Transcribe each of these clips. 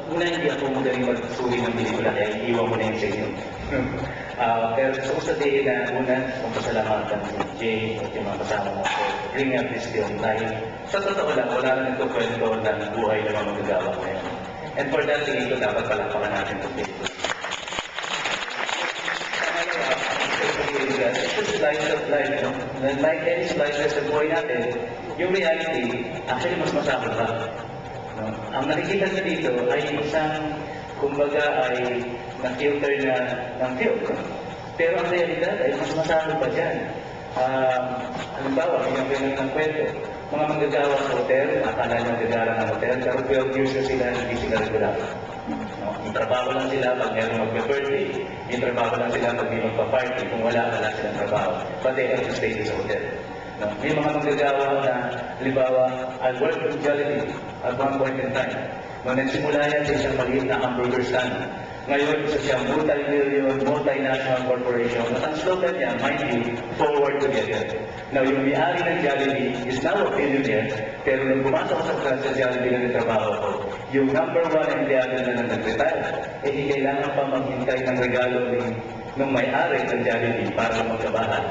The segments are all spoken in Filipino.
una, hindi ako magaling magsuri ng pelikula, kaya iiwan mo na yun sa inyo. Pero gusto ko sabihin na una, kung pasalamatan si Jay at yung mga kasama mo for bringing up this film dahil sa totoo lang, wala na nagkukwento ng buhay na mga magagawa ngayon. And for that, tingin ko dapat palapakan natin itong pelikula. It's just slice of life, no? Like any slices of buhay natin, yung reality, actually mas masakot pa. No? Ang nakikita nyo dito ay isang, kumbaga ay na-filter na ng film. Pero ang realidad ay mas masakot pa dyan. Halimbawa, yung ganun ng kwento, mga manggagawa sa hotel, akala nyo gagara ng hotel, pero 12 years na sila, hindi sila regular. No? Yung trabaho lang sila pag meron magpa-birthday, yung trabaho lang sila pag may magpa-party, kung wala silang trabaho. But they have to stay in this hotel. No? May mga manggagawa na, halimbawa, I worked with Jollibee at one point in time. Nung nagsimula yan sa isang maliit na hamburger stand, ngayon, isa siyang multi-million, multinational corporation at ang slogan niya, mind you, forward together. Now, yung may-ari ng Jollibee is now a billionaire, pero nung pumasok sa Jollibee na nagtrabaho ko, yung number one empleyado na nag-retire, hindi kailangan pa maghintay ng regalo ng may-ari ng Jollibee para magkabahan.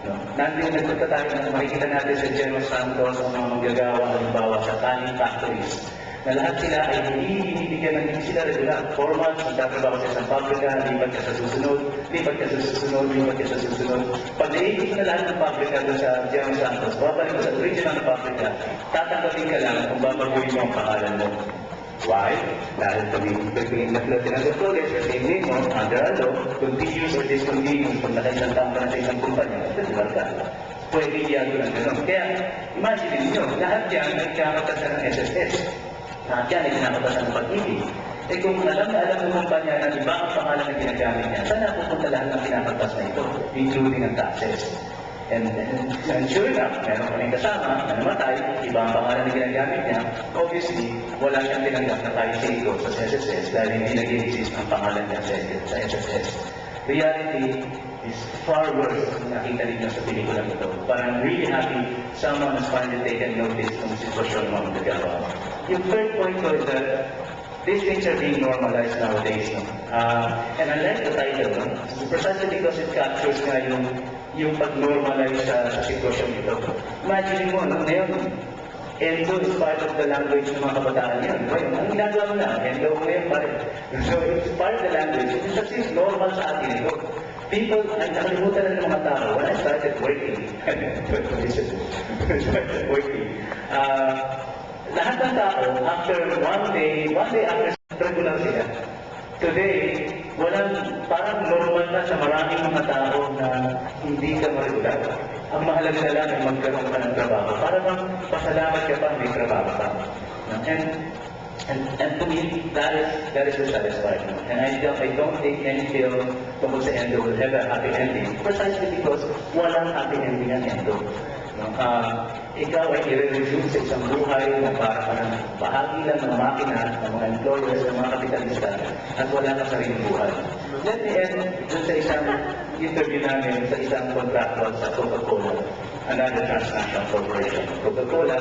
No? Nandun nagpunta tayo na makikita natin sa General Santos ang mga manggagawa, halimbawa sa canning factories, na lahat sila ay hindi sila regular. 4 months, magtatrabaho sa isang pabrika, lipat ka sa susunod, lipat ka sa susunod, lipat ka sa susunod. Pag naibig na lahat ng pabrika doon sa General Santos, babalik mo sa original na pabrika, tatanggapin ka lang kung babaguhin mo ang pangalan mo. Why? Dahil pag-ibig na Lieutenant of Flores, kasi name mo, under a law, continuous or discontinuous, pag nakaisang taong ka na sa isang kumpanya, regular ka. Pwede iyago lang gano'n. Kaya, imagine niyo, lahat yan ay kakatasan ng SSS. Lahat yan ay kinakatasan ng pag-ibig. Eh kung alam ng kumpanya na iba ang pangalan na ginagamit niya, saan napupunta lahat ng kinakatas na ito, including ang taxes? And sure enough, meron kaming kasama na namatay, iba ang pangalan na ginagamit niya, obviously, wala siyang tinanggap na tayo sa sa SSS dahil hindi nag-exist ang pangalan niya sa SSS. Reality is far worse kung nakita ninyo sa pelikula ito. But I'm really happy someone has finally taken notice ng sitwasyon ng magagawa. Yung third point ko is that these things are being normalized nowadays. No? And I like the title, no? Precisely because it captures nga yung pag-normalize sa sitwasyon ito. Imagine mo, no? Ngayon, Endo is part of the language ng mga kabataan yan. Well, ang ginagawa mo na, Endo ngayon pa rin. So it's part of the language. It's just normal sa atin ito. People, ay nakalimutan na ng mga tao, when I started working, lahat ng tao, after one day after regular sila, today, parang normal na sa maraming mga tao na hindi ka maregular. Ang mahalaga na lang ay magkaroon ka ng trabaho. Para bang pasalamat ka pa, may trabaho ka. And to me, that is the satisfying. And I don't think any film tungkol sa Endo will have a happy ending. Precisely because walang happy ending ang Endo. Ikaw ay i-resume sa isang buhay na para ka ng bahagi lang ng makina, ng mga employers, ng mga kapitalista, at wala ka sariling buhay. Let me end dun sa isang interview namin sa isang contractor sa Coca-Cola, another transnational corporation. Coca-Cola,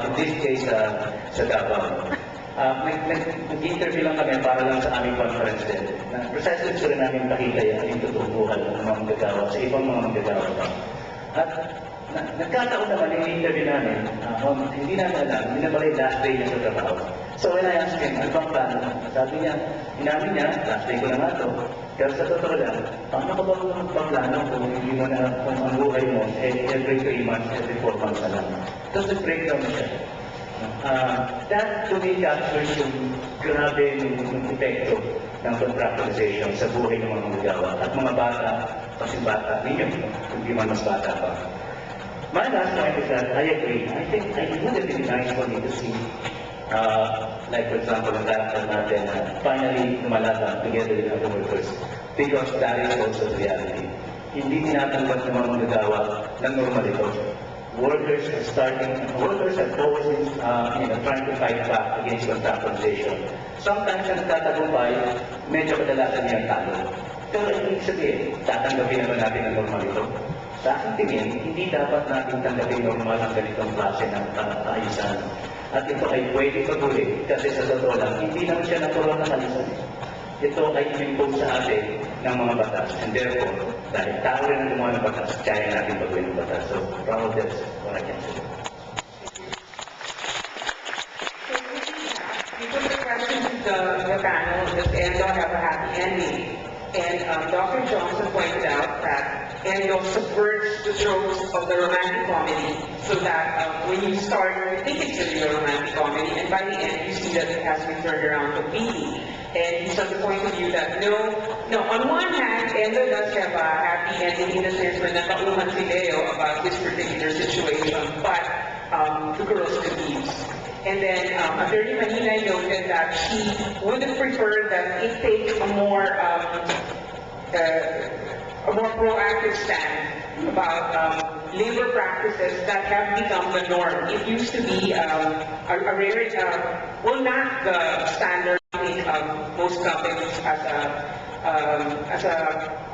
in this case, sa Davao. Nag-interview lang kami para lang sa aming conference din. Precisely gusto rin namin pakita yung totoong buhay ng mga manggagawa sa ibang mga manggagawa pa. At nagkataon naman yung interview namin, hindi namin alam, hindi na pala yung last day niya sa trabaho. So when I asked him, ano bang plano? Sabi niya, inamin niya, last day ko na nga ito. Pero sa totoo lang, paano ka ba magpaplano kung hindi mo na, kung ang buhay mo, every 3 months, every 4 months na lang. Tapos nag-breakdown na siya. That to me captures yung grabe yung epekto ng contractualization sa buhay ng mga manggagawa at mga bata, kasi bata ninyo, hindi man mas bata pa. My last point is that I agree. I think it would have been nice for me to see, like for example, the character natin finally lumalaban together with other workers, because that is also the reality. Hindi tinatanggap ng mga manggagawa ng normal ito. Workers have always been trying to fight back against contractualization. Sometimes ang nagtatagumpay, medyo kadalasan niya talo. Pero ibig sabihin, tatanggapin naman natin ang normal ito. Sa aking tingin, hindi dapat natin tanggapin normal ang ganitong klase ng kaayusan. At ito ay pwede patuloy kasi sa totoo lang, hindi naman siya natural na kaayusan. Ito ay impose sa atin ng mga batas. And therefore, dahil tao rin ang gumawa ng batas, kaya natin pagawin ng batas. So, proud that's what I can say. We put the question to the panel, does ENDO have a happy ending? And Dr. Johnson pointed out that ENDO subverts the tropes of the romantic comedy so that when you start, you think it's really a romantic comedy, and by the end, you see that it has been turned around completely. And he's of the point of view that no, on one hand, ENDO does have a happy ending in the sense when nakauman si Leo about this particular situation, but the girls leaves. And then Attorney Manila noted that she would have preferred that it take a more proactive stand about labor practices that have become the norm. It used to be a rare, well, not the standard of most companies as a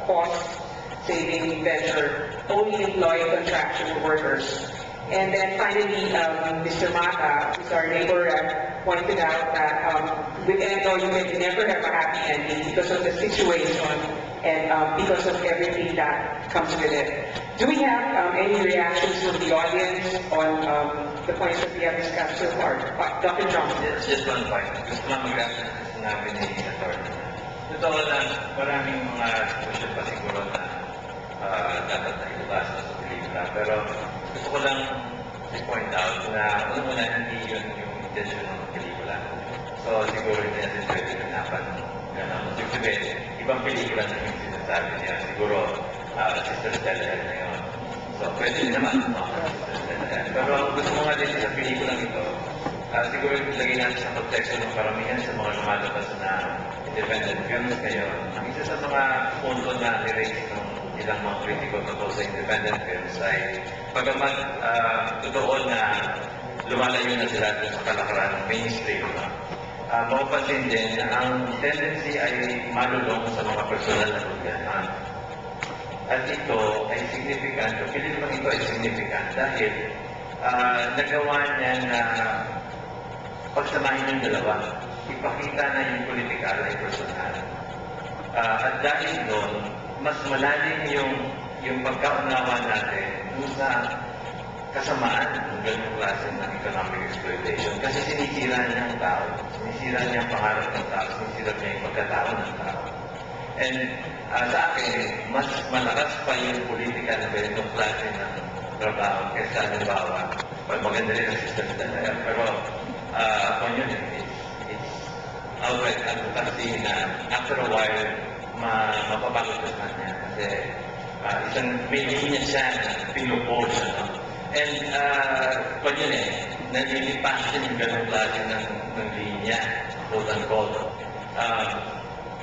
cost-saving venture, only employ contractual workers. And then finally, Mr. Mata, who's our labor rep, pointed out that with ENDO, you can never have a happy ending because of the situation and because of everything that comes with it. Do we have any reactions from the audience on the points that we have discussed so far? Dr. Johnson. It's just one point. Gusto lang mag-reaction sa sinabi ni Atty. Totoo lang, maraming mga sitwasyon pa siguro na dapat na ilabas sa pelikula. Pero gusto ko lang i-point out na una-una hindi yun yung intention ng pelikula. So siguro hindi natin pwede hanapan gano'n. Sabihin, ibang pelikula na yung sinasabi niya. Siguro Sister Stella na yun. So pwede naman Sister Stella. Pero ang gusto mo nga din sa pelikulang ito, siguro ilagay natin sa konteksto ng karamihan sa mga lumalabas na independent films ngayon. Ang isa sa mga punto na nirate ng ilang mga kritiko tungkol sa independent films ay pagamat totoo na lumalayo na sila sa kalakaran ng mainstream. Mapapansin din na ang tendency ay malulong sa mga personal na problema. At ito ay significant, o pili naman ito ay significant dahil nagawa niya na pagsamahin yung dalawa. Ipakita na yung political ay personal. At dahil doon, mas malalim yung pagkaunawa natin dun sa kasamaan ng ganung klase ng economic exploitation. Kasi sinisira niya ang tao, sinisira niya ang pangarap ng tao, sinisira niya yung pagkatao ng tao. And sa akin, mas malakas pa yung politika na ganitong klase ng trabaho kaysa halimbawa, maganda rin ang system talaga. Pero ako yun, it's outright advocacy na after a while, mapapagod sa kanya. Kasi isang may linya siya na pinupose. And pa yun nalilipas din yung ganong klase ng linya, quote-unquote.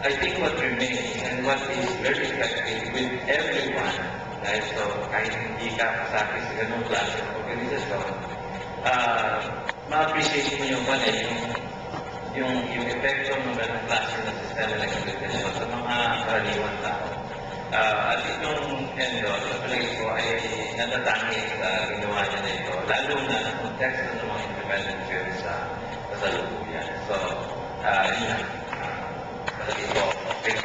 I think what remains and what is very effective with everyone, right? So kahit hindi ka kasabi sa ganong klase ng organisasyon, ma-appreciate mo yung epekto ng ganong klase ng sistema ng exploitation sa mga karaniwang tao. At itong ENDO, sa palagay ko ay natatangi sa ginawa niya na ito, lalo na sa konteksto ng mga independent films sa kasalukuyan. So, yun palagay ko, okay.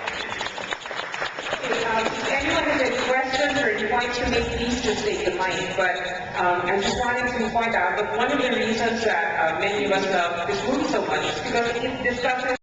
If anyone has any questions or you want to make, please just take the mic. But I just wanted to point out that one of the reasons that many of us love this movie so much is because it discusses